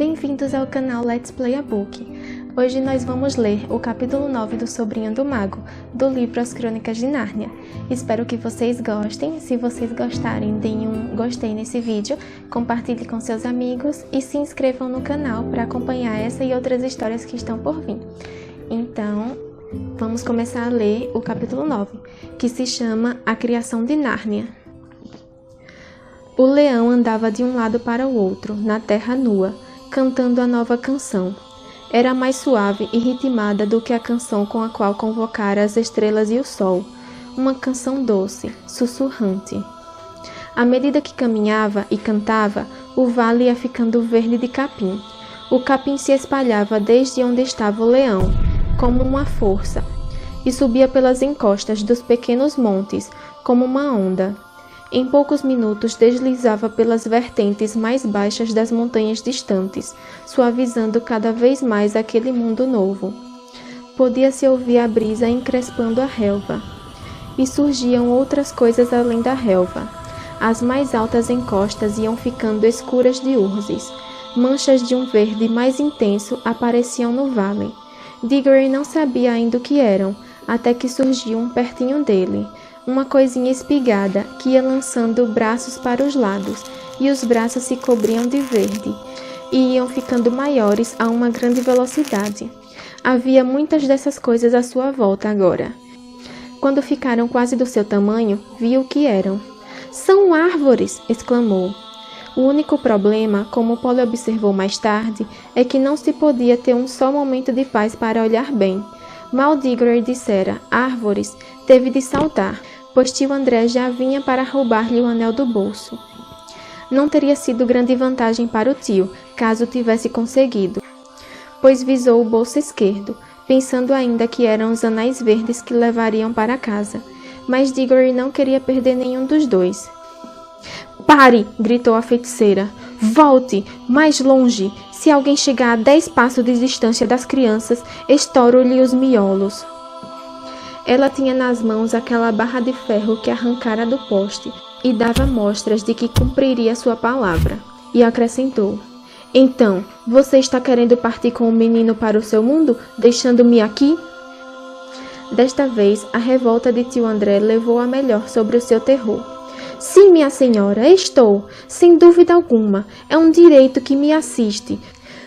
Bem-vindos ao canal Let's Play a Book. Hoje nós vamos ler o capítulo 9 do Sobrinho do Mago, do livro As Crônicas de Nárnia. Espero que vocês gostem. Se vocês gostarem, deem um gostei nesse vídeo, compartilhe com seus amigos e se inscrevam no canal para acompanhar essa e outras histórias que estão por vir. Então, vamos começar a ler o capítulo 9, que se chama A Criação de Nárnia. O leão andava de um lado para o outro, na terra nua, cantando a nova canção. Era mais suave e ritmada do que a canção com a qual convocara as estrelas e o sol. Uma canção doce, sussurrante. À medida que caminhava e cantava, o vale ia ficando verde de capim. O capim se espalhava desde onde estava o leão, como uma força, e subia pelas encostas dos pequenos montes, como uma onda. Em poucos minutos deslizava pelas vertentes mais baixas das montanhas distantes, suavizando cada vez mais aquele mundo novo. Podia-se ouvir a brisa encrespando a relva. E surgiam outras coisas além da relva. As mais altas encostas iam ficando escuras de urzes. Manchas de um verde mais intenso apareciam no vale. Diggory não sabia ainda o que eram, até que surgiu um pertinho dele. Uma coisinha espigada que ia lançando braços para os lados, e os braços se cobriam de verde, e iam ficando maiores a uma grande velocidade. Havia muitas dessas coisas à sua volta agora. Quando ficaram quase do seu tamanho, viu o que eram. "São árvores!" exclamou. O único problema, como Polly observou mais tarde, é que não se podia ter um só momento de paz para olhar bem. Mal Diggory dissera "árvores", teve de saltar, pois tio André já vinha para roubar-lhe o anel do bolso. Não teria sido grande vantagem para o tio, caso tivesse conseguido, pois visou o bolso esquerdo, pensando ainda que eram os anéis verdes que levariam para casa. Mas Diggory não queria perder nenhum dos dois. "Pare!" gritou a feiticeira. "Volte! Mais longe! Se alguém chegar a 10 passos de distância das crianças, estouro-lhe os miolos." Ela tinha nas mãos aquela barra de ferro que arrancara do poste e dava mostras de que cumpriria sua palavra. E acrescentou: "Então, você está querendo partir com o menino para o seu mundo, deixando-me aqui?" Desta vez, a revolta de tio André levou a melhor sobre o seu terror. "Sim, minha senhora, estou, sem dúvida alguma. É um direito que me assiste.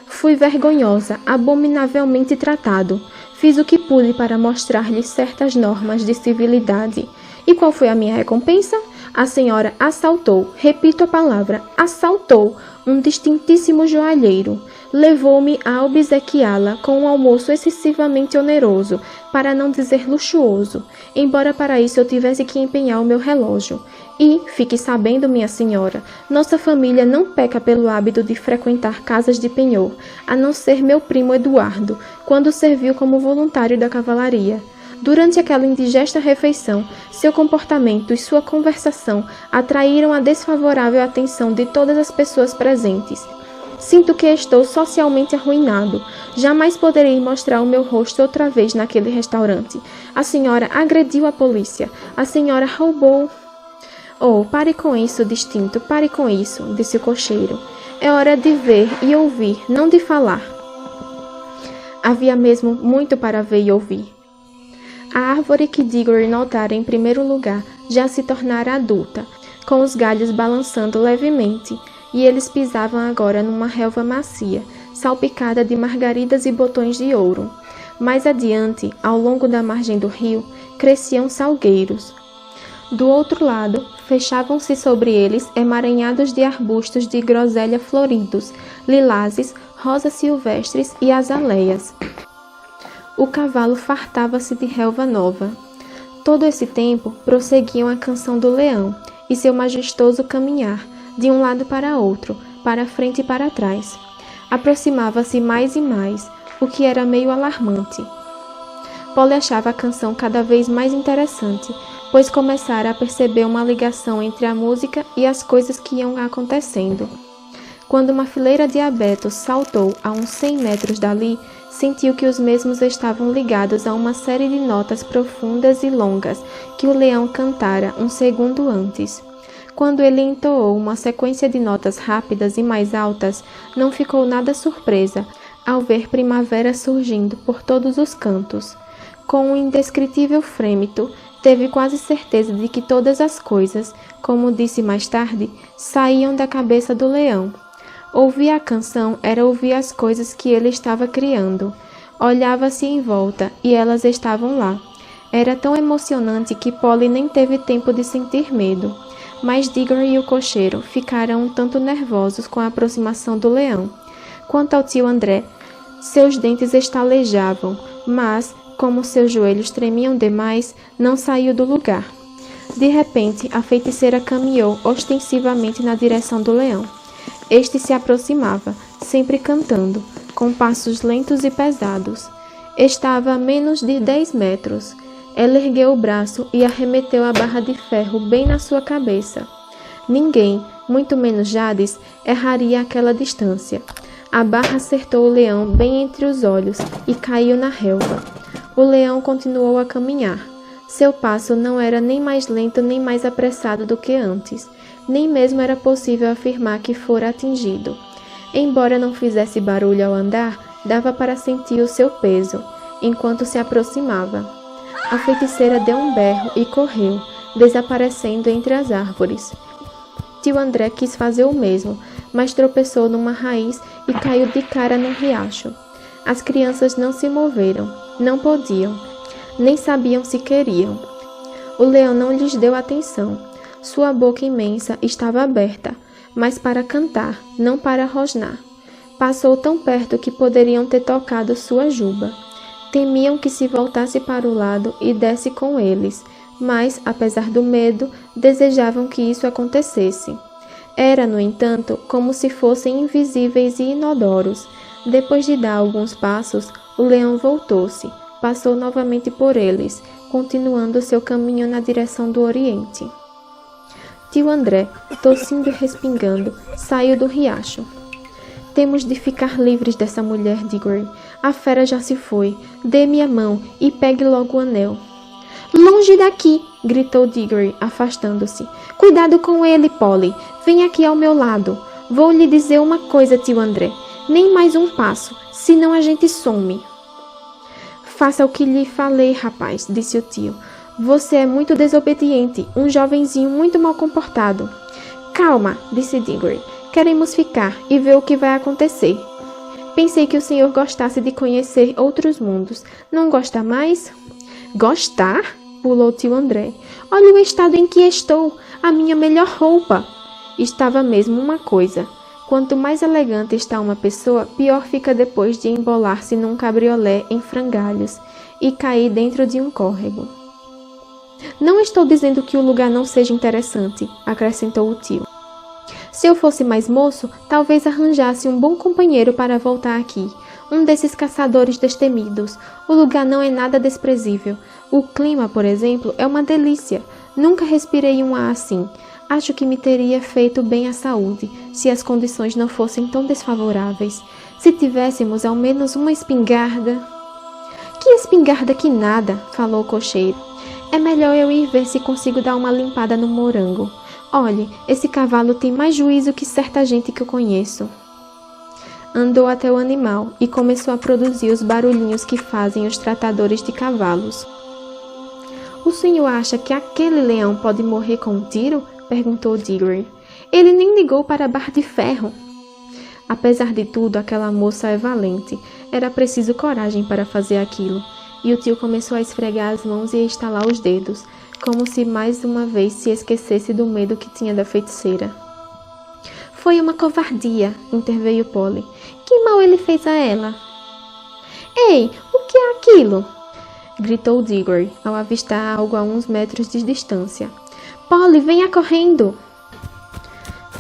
Fui vergonhosa, abominavelmente tratado. Fiz o que pude para mostrar-lhe certas normas de civilidade. E qual foi a minha recompensa? A senhora assaltou, repito a palavra, assaltou, um distintíssimo joalheiro. Levou-me a obsequiá-la com um almoço excessivamente oneroso, para não dizer luxuoso, embora para isso eu tivesse que empenhar o meu relógio. E, fique sabendo, minha senhora, nossa família não peca pelo hábito de frequentar casas de penhor, a não ser meu primo Eduardo, quando serviu como voluntário da cavalaria. Durante aquela indigesta refeição, seu comportamento e sua conversação atraíram a desfavorável atenção de todas as pessoas presentes. Sinto que estou socialmente arruinado. Jamais poderei mostrar o meu rosto outra vez naquele restaurante. A senhora agrediu a polícia. A senhora roubou... "Oh, pare com isso, distinto, pare com isso", disse o cocheiro. "É hora de ver e ouvir, não de falar." Havia mesmo muito para ver e ouvir. A árvore que Diggory notara em primeiro lugar já se tornara adulta, com os galhos balançando levemente, e eles pisavam agora numa relva macia, salpicada de margaridas e botões de ouro. Mais adiante, ao longo da margem do rio, cresciam salgueiros. Do outro lado, fechavam-se sobre eles emaranhados de arbustos de groselha floridos, lilazes, rosas silvestres e azaleias. O cavalo fartava-se de relva nova. Todo esse tempo prosseguiam a canção do leão e seu majestoso caminhar, de um lado para outro, para frente e para trás. Aproximava-se mais e mais, o que era meio alarmante. Polly achava a canção cada vez mais interessante, pois começara a perceber uma ligação entre a música e as coisas que iam acontecendo. Quando uma fileira de abetos saltou a uns 100 metros dali, sentiu que os mesmos estavam ligados a uma série de notas profundas e longas que o leão cantara um segundo antes. Quando ele entoou uma sequência de notas rápidas e mais altas, não ficou nada surpresa ao ver primavera surgindo por todos os cantos. Com um indescritível frêmito, teve quase certeza de que todas as coisas, como disse mais tarde, saíam da cabeça do leão. Ouvir a canção era ouvir as coisas que ele estava criando. Olhava-se em volta e elas estavam lá. Era tão emocionante que Polly nem teve tempo de sentir medo. Mas Diggory e o cocheiro ficaram um tanto nervosos com a aproximação do leão. Quanto ao tio André, seus dentes estalejavam, mas, como seus joelhos tremiam demais, não saiu do lugar. De repente, a feiticeira caminhou ostensivamente na direção do leão. Este se aproximava, sempre cantando, com passos lentos e pesados. Estava a menos de 10 metros. Ela ergueu o braço e arremeteu a barra de ferro bem na sua cabeça. Ninguém, muito menos Jadis, erraria aquela distância. A barra acertou o leão bem entre os olhos e caiu na relva. O leão continuou a caminhar. Seu passo não era nem mais lento nem mais apressado do que antes. Nem mesmo era possível afirmar que fora atingido. Embora não fizesse barulho ao andar, dava para sentir o seu peso, enquanto se aproximava. A feiticeira deu um berro e correu, desaparecendo entre as árvores. Tio André quis fazer o mesmo, mas tropeçou numa raiz e caiu de cara no riacho. As crianças não se moveram, não podiam, nem sabiam se queriam. O leão não lhes deu atenção. Sua boca imensa estava aberta, mas para cantar, não para rosnar. Passou tão perto que poderiam ter tocado sua juba. Temiam que se voltasse para o lado e desse com eles, mas, apesar do medo, desejavam que isso acontecesse. Era, no entanto, como se fossem invisíveis e inodoros. Depois de dar alguns passos, o leão voltou-se, passou novamente por eles, continuando seu caminho na direção do oriente. Tio André, tossindo e respingando, saiu do riacho. Temos de ficar livres dessa mulher, Diggory. A fera já se foi. Dê-me a mão e pegue logo o anel. Longe daqui! Gritou Diggory, afastando-se. Cuidado com ele, Polly. Vem aqui ao meu lado. Vou lhe dizer uma coisa, tio André. Nem mais um passo, senão a gente some. Faça o que lhe falei, rapaz, disse o tio. Você é muito desobediente, um jovenzinho muito mal comportado. Calma, disse Diggory. Queremos ficar e ver o que vai acontecer. Pensei que o senhor gostasse de conhecer outros mundos. Não gosta mais? Gostar? Pulou tio André. Olha o estado em que estou. A minha melhor roupa. Estava mesmo uma coisa. Quanto mais elegante está uma pessoa, pior fica depois de embolar-se num cabriolé em frangalhos e cair dentro de um córrego. Não estou dizendo que o lugar não seja interessante, acrescentou o tio. Se eu fosse mais moço, talvez arranjasse um bom companheiro para voltar aqui. Um desses caçadores destemidos. O lugar não é nada desprezível. O clima, por exemplo, é uma delícia. Nunca respirei um ar assim. Acho que me teria feito bem à saúde, se as condições não fossem tão desfavoráveis. Se tivéssemos ao menos uma espingarda... Que espingarda que nada, falou o cocheiro. É melhor eu ir ver se consigo dar uma limpada no morango. Olhe, esse cavalo tem mais juízo que certa gente que eu conheço. Andou até o animal e começou a produzir os barulhinhos que fazem os tratadores de cavalos. O senhor acha que aquele leão pode morrer com um tiro? Perguntou Diggory. Ele nem ligou para a barra de ferro. Apesar de tudo, aquela moça é valente. Era preciso coragem para fazer aquilo. E o tio começou a esfregar as mãos e a estalar os dedos, como se mais uma vez se esquecesse do medo que tinha da feiticeira. Foi uma covardia, interveio Polly. Que mal ele fez a ela? Ei, o que é aquilo? Gritou Diggory, ao avistar algo a uns metros de distância. Polly, venha correndo!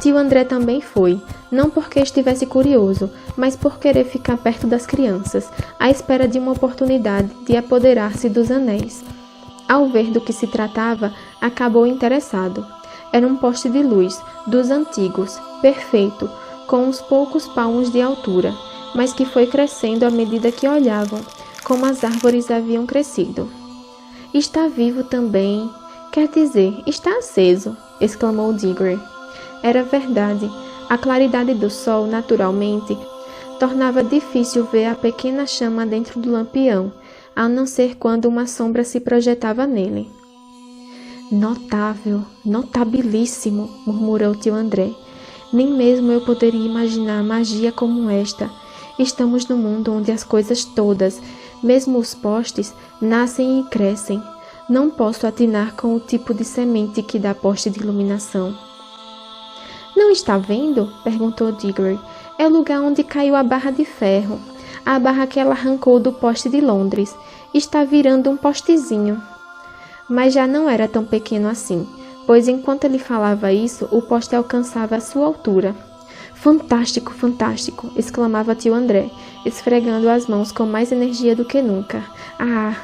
Tio André também foi, não porque estivesse curioso, mas por querer ficar perto das crianças, à espera de uma oportunidade de apoderar-se dos anéis. Ao ver do que se tratava, acabou interessado. Era um poste de luz, dos antigos, perfeito, com uns poucos palmos de altura, mas que foi crescendo à medida que olhavam, como as árvores haviam crescido. Está vivo também. Quer dizer, está aceso, exclamou Diggory. Era verdade. A claridade do sol, naturalmente, tornava difícil ver a pequena chama dentro do lampião, a não ser quando uma sombra se projetava nele. Notável, notabilíssimo, murmurou tio André. Nem mesmo eu poderia imaginar magia como esta. Estamos num mundo onde as coisas todas, mesmo os postes, nascem e crescem. Não posso atinar com o tipo de semente que dá poste de iluminação. Não está vendo? Perguntou Diggory. É o lugar onde caiu a barra de ferro. A barra que ela arrancou do poste de Londres. Está virando um postezinho. Mas já não era tão pequeno assim, pois enquanto ele falava isso, o poste alcançava a sua altura. Fantástico, fantástico! Exclamava tio André, esfregando as mãos com mais energia do que nunca. Ah!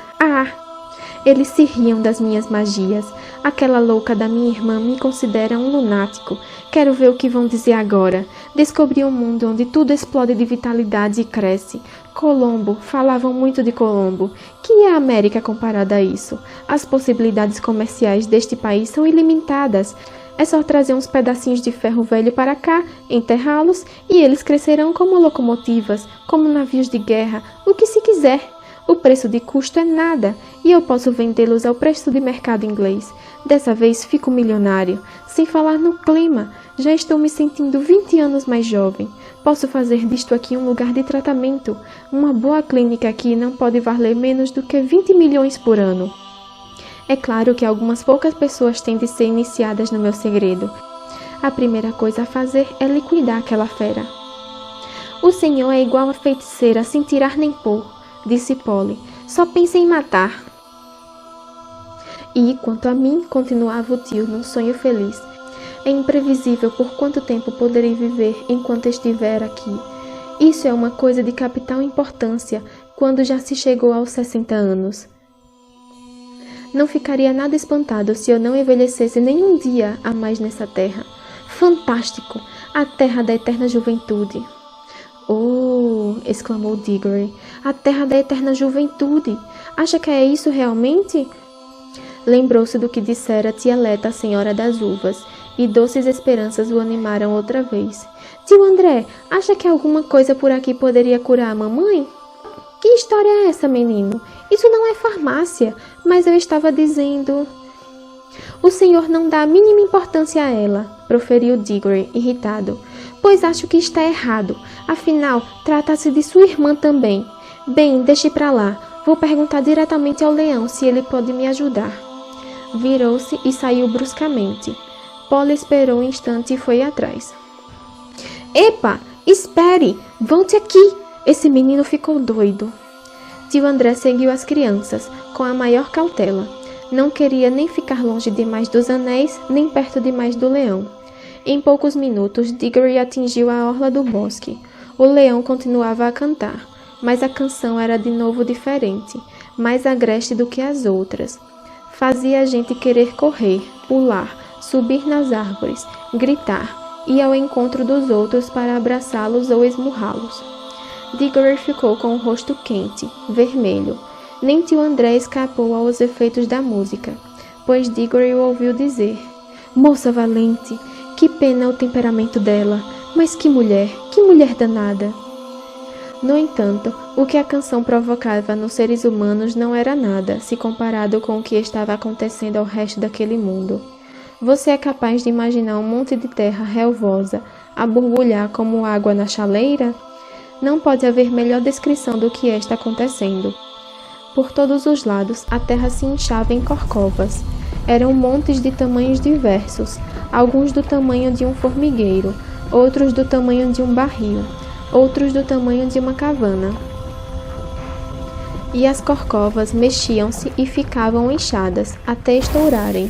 Eles se riam das minhas magias. Aquela louca da minha irmã me considera um lunático. Quero ver o que vão dizer agora. Descobri um mundo onde tudo explode de vitalidade e cresce. Colombo, falavam muito de Colombo. Que é a América comparada a isso? As possibilidades comerciais deste país são ilimitadas. É só trazer uns pedacinhos de ferro velho para cá, enterrá-los, e eles crescerão como locomotivas, como navios de guerra, o que se quiser. O preço de custo é nada, e eu posso vendê-los ao preço de mercado inglês. Dessa vez fico milionário. Sem falar no clima, já estou me sentindo 20 anos mais jovem. Posso fazer disto aqui um lugar de tratamento. Uma boa clínica aqui não pode valer menos do que 20 milhões por ano. É claro que algumas poucas pessoas têm de ser iniciadas no meu segredo. A primeira coisa a fazer é liquidar aquela fera. O senhor é igual a feiticeira, sem tirar nem pôr, disse Polly. Só pensa em matar. E, quanto a mim, continuava o tio num sonho feliz. É imprevisível por quanto tempo poderei viver enquanto estiver aqui. Isso é uma coisa de capital importância quando já se chegou aos 60 anos. Não ficaria nada espantado se eu não envelhecesse nem um dia a mais nessa terra. Fantástico! A terra da eterna juventude. Oh! Exclamou Diggory. A terra da eterna juventude! Acha que é isso realmente? Lembrou-se do que dissera tia Leta, a senhora das uvas, e doces esperanças o animaram outra vez. Tio André, acha que alguma coisa por aqui poderia curar a mamãe? Que história é essa, menino? Isso não é farmácia, mas eu estava dizendo... O senhor não dá a mínima importância a ela, proferiu Diggory, irritado. Pois acho que está errado. Afinal, trata-se de sua irmã também. Bem, deixe pra lá. Vou perguntar diretamente ao leão se ele pode me ajudar. Virou-se e saiu bruscamente. Polly esperou um instante e foi atrás. Epa! Espere! Volte aqui! Esse menino ficou doido. Tio André seguiu as crianças, com a maior cautela. Não queria nem ficar longe demais dos anéis, nem perto demais do leão. Em poucos minutos, Diggory atingiu a orla do bosque. O leão continuava a cantar, mas a canção era de novo diferente, mais agreste do que as outras. Fazia a gente querer correr, pular, subir nas árvores, gritar, ir ao encontro dos outros para abraçá-los ou esmurrá-los. Diggory ficou com o rosto quente, vermelho. Nem tio André escapou aos efeitos da música, pois Diggory o ouviu dizer: Moça valente, que pena o temperamento dela, mas que mulher danada. No entanto, o que a canção provocava nos seres humanos não era nada, se comparado com o que estava acontecendo ao resto daquele mundo. Você é capaz de imaginar um monte de terra relvosa a borbulhar como água na chaleira? Não pode haver melhor descrição do que está acontecendo. Por todos os lados, a terra se inchava em corcovas. Eram montes de tamanhos diversos, alguns do tamanho de um formigueiro, outros do tamanho de um barril, outros do tamanho de uma cavana. E as corcovas mexiam-se e ficavam inchadas, até estourarem.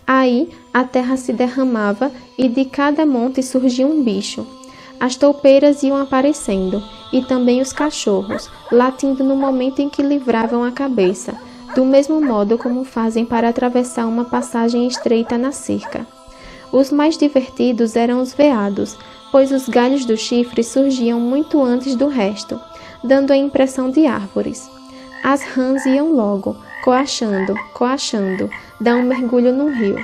Aí, a terra se derramava e de cada monte surgia um bicho. As toupeiras iam aparecendo, e também os cachorros, latindo no momento em que livravam a cabeça, do mesmo modo como fazem para atravessar uma passagem estreita na cerca. Os mais divertidos eram os veados, pois os galhos do chifre surgiam muito antes do resto, dando a impressão de árvores. As rãs iam logo, coachando, coachando, dá um mergulho no rio.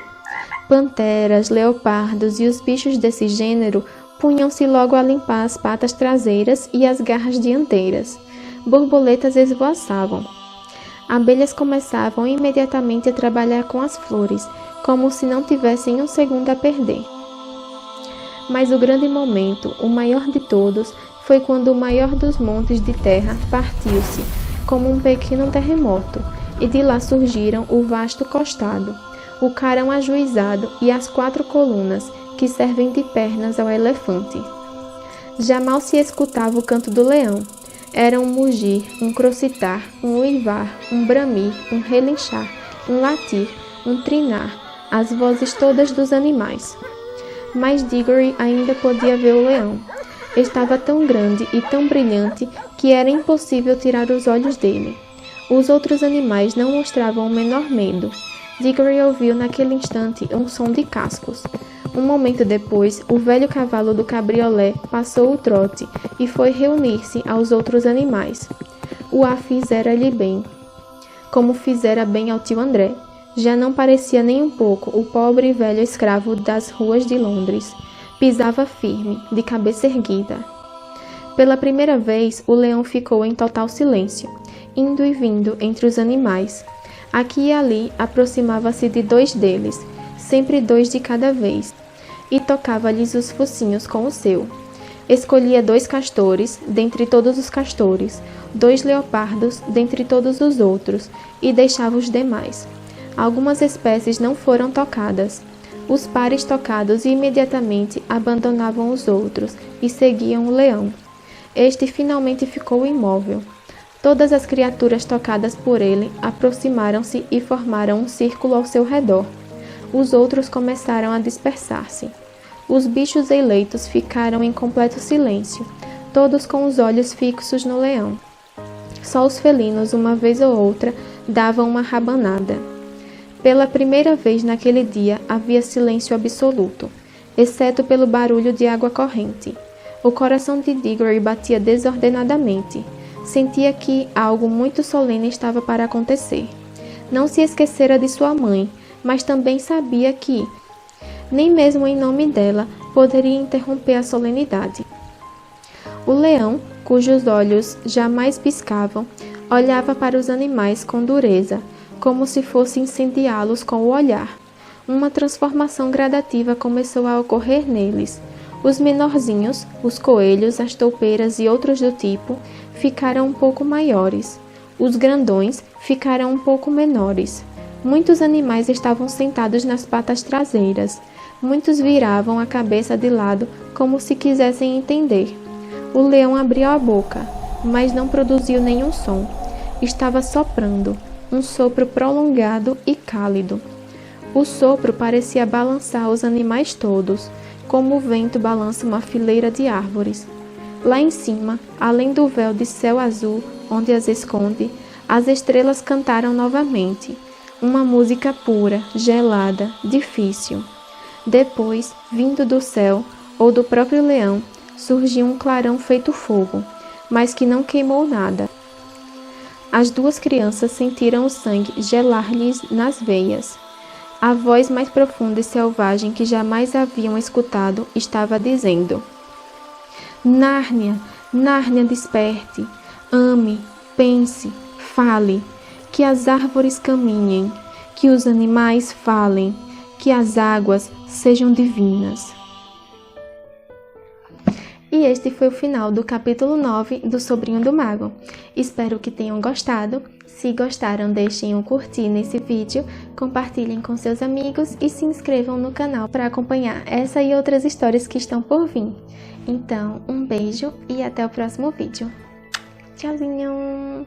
Panteras, leopardos e os bichos desse gênero punham-se logo a limpar as patas traseiras e as garras dianteiras. Borboletas esvoaçavam. Abelhas começavam imediatamente a trabalhar com as flores, como se não tivessem um segundo a perder. Mas o grande momento, o maior de todos, foi quando o maior dos montes de terra partiu-se, como um pequeno terremoto, e de lá surgiram o vasto costado, o carão ajuizado e as 4 colunas, que servem de pernas ao elefante. Já mal se escutava o canto do leão. Era um mugir, um crocitar, um uivar, um bramir, um relinchar, um latir, um trinar, as vozes todas dos animais. Mas Diggory ainda podia ver o leão. Estava tão grande e tão brilhante que era impossível tirar os olhos dele. Os outros animais não mostravam o menor medo. Diggory ouviu naquele instante um som de cascos. Um momento depois, o velho cavalo do cabriolé passou o trote e foi reunir-se aos outros animais. O ar fizera-lhe bem, como fizera bem ao tio André. Já não parecia nem um pouco o pobre e velho escravo das ruas de Londres. Pisava firme, de cabeça erguida. Pela primeira vez, o leão ficou em total silêncio, indo e vindo entre os animais. Aqui e ali aproximava-se de 2 deles, sempre 2 de cada vez, e tocava-lhes os focinhos com o seu. Escolhia 2 castores, dentre todos os castores, 2 leopardos, dentre todos os outros, e deixava os demais. Algumas espécies não foram tocadas. Os pares tocados imediatamente abandonavam os outros e seguiam o leão. Este finalmente ficou imóvel. Todas as criaturas tocadas por ele aproximaram-se e formaram um círculo ao seu redor. Os outros começaram a dispersar-se. Os bichos eleitos ficaram em completo silêncio, todos com os olhos fixos no leão. Só os felinos, uma vez ou outra, davam uma rabanada. Pela primeira vez naquele dia havia silêncio absoluto, exceto pelo barulho de água corrente. O coração de Diggory batia desordenadamente. Sentia que algo muito solene estava para acontecer. Não se esquecera de sua mãe, mas também sabia que, nem mesmo em nome dela, poderia interromper a solenidade. O leão, cujos olhos jamais piscavam, olhava para os animais com dureza, como se fosse incendiá-los com o olhar. Uma transformação gradativa começou a ocorrer neles. Os menorzinhos, os coelhos, as toupeiras e outros do tipo, ficaram um pouco maiores. Os grandões ficaram um pouco menores. Muitos animais estavam sentados nas patas traseiras. Muitos viravam a cabeça de lado como se quisessem entender. O leão abriu a boca, mas não produziu nenhum som. Estava soprando, um sopro prolongado e cálido. O sopro parecia balançar os animais todos, como o vento balança uma fileira de árvores. Lá em cima, além do véu de céu azul, onde as esconde, as estrelas cantaram novamente. Uma música pura, gelada, difícil. Depois, vindo do céu, ou do próprio leão, surgiu um clarão feito fogo, mas que não queimou nada. As 2 crianças sentiram o sangue gelar-lhes nas veias. A voz mais profunda e selvagem que jamais haviam escutado estava dizendo: Nárnia, Nárnia, desperte, ame, pense, fale, que as árvores caminhem, que os animais falem, que as águas sejam divinas. E este foi o final do capítulo 9 do Sobrinho do Mago. Espero que tenham gostado. Se gostaram, deixem um curtir nesse vídeo, compartilhem com seus amigos e se inscrevam no canal para acompanhar essa e outras histórias que estão por vir. Então, um beijo e até o próximo vídeo. Tchauzinho!